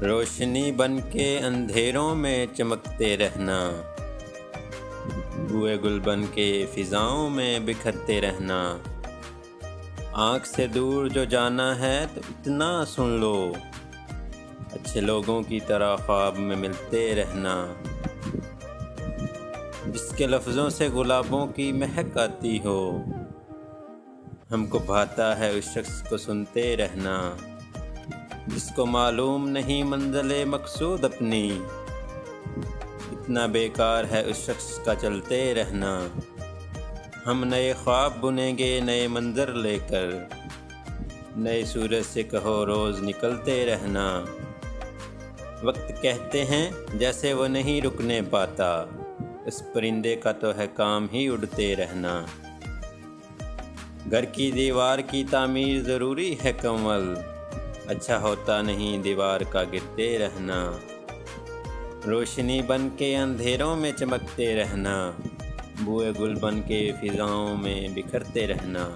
روشنی بن کے اندھیروں میں چمکتے رہنا، بوئے گل بن کے فضاؤں میں بکھرتے رہنا۔ آنکھ سے دور جو جانا ہے تو اتنا سن لو، اچھے لوگوں کی طرح خواب میں ملتے رہنا۔ جس کے لفظوں سے گلابوں کی مہک آتی ہو، ہم کو بھاتا ہے اس شخص کو سنتے رہنا۔ جس کو معلوم نہیں منزل مقصود اپنی، اتنا بیکار ہے اس شخص کا چلتے رہنا۔ ہم نئے خواب بنیں گے نئے منظر لے کر، نئے سورج سے کہو روز نکلتے رہنا۔ وقت کہتے ہیں جیسے وہ نہیں رکنے پاتا، اس پرندے کا تو ہے کام ہی اڑتے رہنا۔ گھر کی دیوار کی تعمیر ضروری ہے کمل، اچھا ہوتا نہیں دیوار کا گرتے رہنا۔ روشنی بن کے اندھیروں میں چمکتے رہنا، بوئے گل بن کے فضاؤں میں بکھرتے رہنا۔